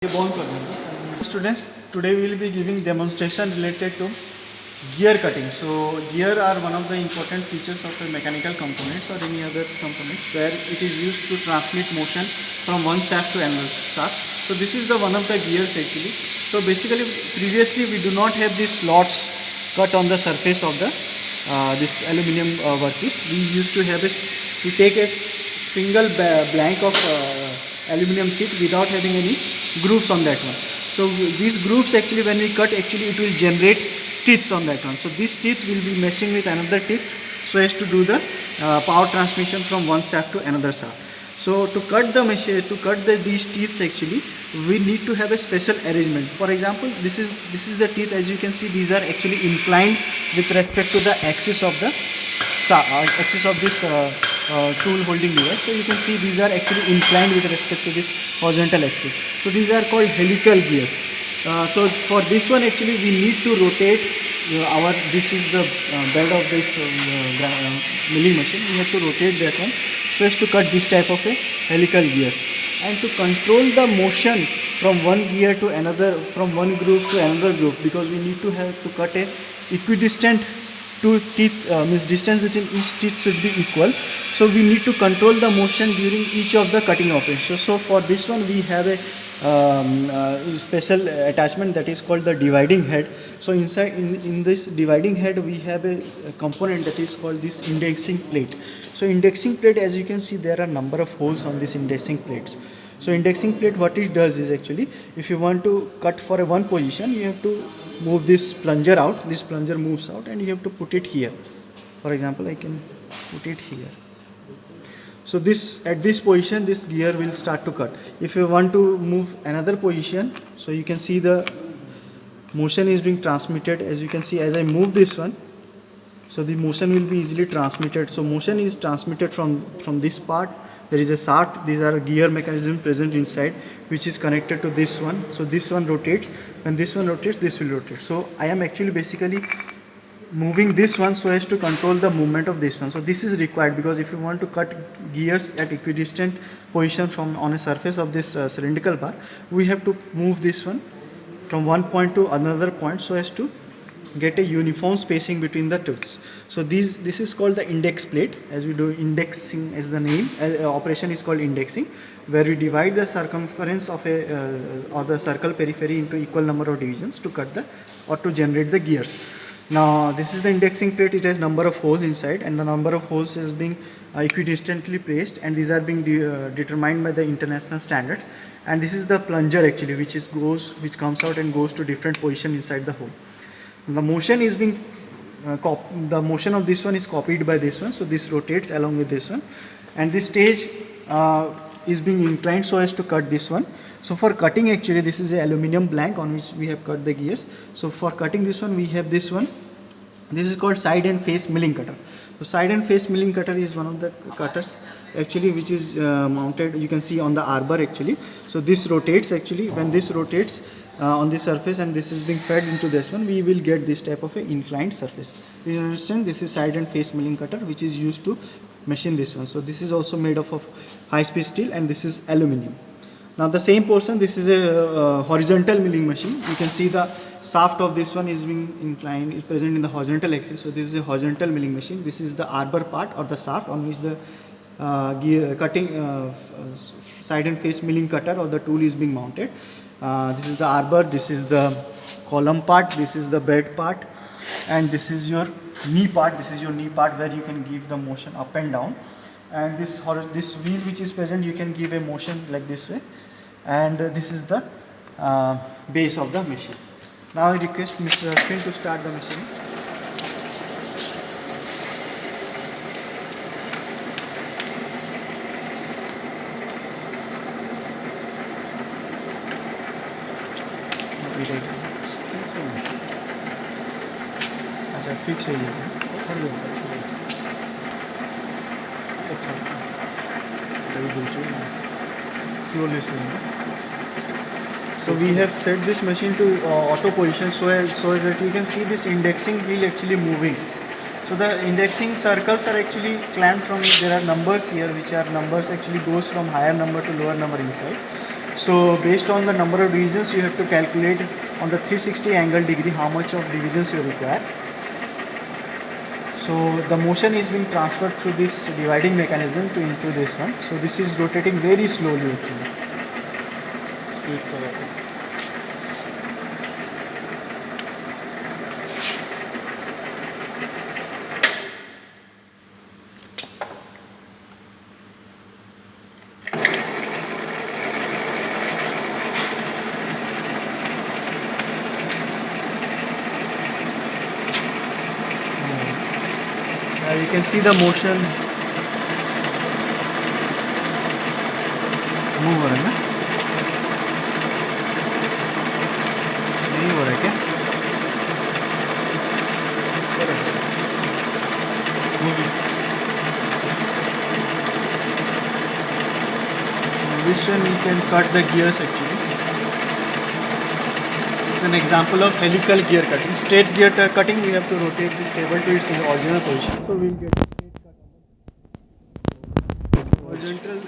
Students, today we will be giving demonstration related to gear cutting. So gear are one of the important features of a mechanical components or any other components where it is used to transmit motion from one shaft to another shaft. So this is the one of the gears actually. So basically previously we do not have these slots cut on the surface of the this aluminum workpiece. We used to have we take a single blank of aluminum sheet without having any grooves on that one. So these grooves actually when we cut actually it will generate teeths on that one. So this teeth will be meshing with another teeth so as to do the power transmission from one shaft to another shaft. So to cut the machine, these teeth actually we need to have a special arrangement. For example, this is the teeth. As you can see, these are actually inclined with respect to the axis of the tool holding device. So you can see these are actually inclined with respect to this horizontal axis. So these are called helical gears. So for this one actually we need to rotate this is the bed of this milling machine. We have to rotate that one so as to cut this type of a helical gears, and to control the motion from one gear to another, from one groove to another groove, because we need to have to cut a equidistant two teeth, means distance between each teeth should be equal. So we need to control the motion during each of the cutting operations. So for this one we have a special attachment that is called the dividing head. So inside in this dividing head we have a component that is called this indexing plate. So indexing plate, as you can see, there are number of holes on this indexing plates. So indexing plate, what it does is actually, if you want to cut for a one position, you have to move this plunger out. This plunger moves out and you have to put it here. For example, I can put it here. So this, at this position, this gear will start to cut. If you want to move another position, so you can see the motion is being transmitted. As you can see, as I move this one, so the motion will be easily transmitted. So motion is transmitted from this part. There is a shaft. These are gear mechanism present inside, which is connected to this one. So this one rotates. When this one rotates, this will rotate. So I am actually basically moving this one so as to control the movement of this one. So this is required, because if you want to cut gears at equidistant position from on a surface of this cylindrical bar, we have to move this one from one point to another point so as to get a uniform spacing between the tools. So this is called the index plate. As we do indexing, as the name operation is called indexing, where we divide the circumference of a or the circle periphery into equal number of divisions to cut the or to generate the gears. Now this is the indexing plate. It has number of holes inside, and the number of holes is being equidistantly placed, and these are being determined by the international standards. And this is the plunger actually, which comes out and goes to different position inside the hole. The motion is being the motion of this one is copied by this one, so this rotates along with this one, and this stage is being inclined so as to cut this one. So for cutting, actually this is a aluminum blank on which we have cut the gears. So for cutting this one, we have this one. This is called side and face milling cutter. So side and face milling cutter is one of the cutters actually which is mounted, you can see, on the arbor actually. So this rotates actually. When this rotates on the surface and this is being fed into this one, we will get this type of a inclined surface. You understand? This is side and face milling cutter which is used to machine this one. So this is also made up of high speed steel, and this is aluminum. Now the same portion, this is a horizontal milling machine. You can see the shaft of this one is being inclined, is present in the horizontal axis. So this is a horizontal milling machine. This is the arbor part or the shaft on which the side and face milling cutter or the tool is being mounted. This is the arbor, this is the column part, this is the bed part, and this is your knee part. This is your knee part where you can give the motion up and down. And this wheel which is present, you can give a motion like this way, and this is the base of the machine. Now I request Mr. Ashwin to start the machine. अच्छा fix है ये slowly. So we have set this machine to auto position so as that you can see this indexing wheel actually moving. So the indexing circles are actually clamped from, there are numbers here which are numbers actually goes from higher number to lower number inside. So based on the number of divisions, you have to calculate on the 360 angle degree how much of divisions you require. So the motion is being transferred through this dividing mechanism to into this one. So this is rotating very slowly actually. Speed पर आता है. You can see the motion move हो रहा है ना, नहीं हो रहा है क्या? This one you can cut the gears actually. It's an example of helical gear cutting. Straight gear cutting, we have to rotate this table to its original position. So we'll get a straight cut on the horizontal.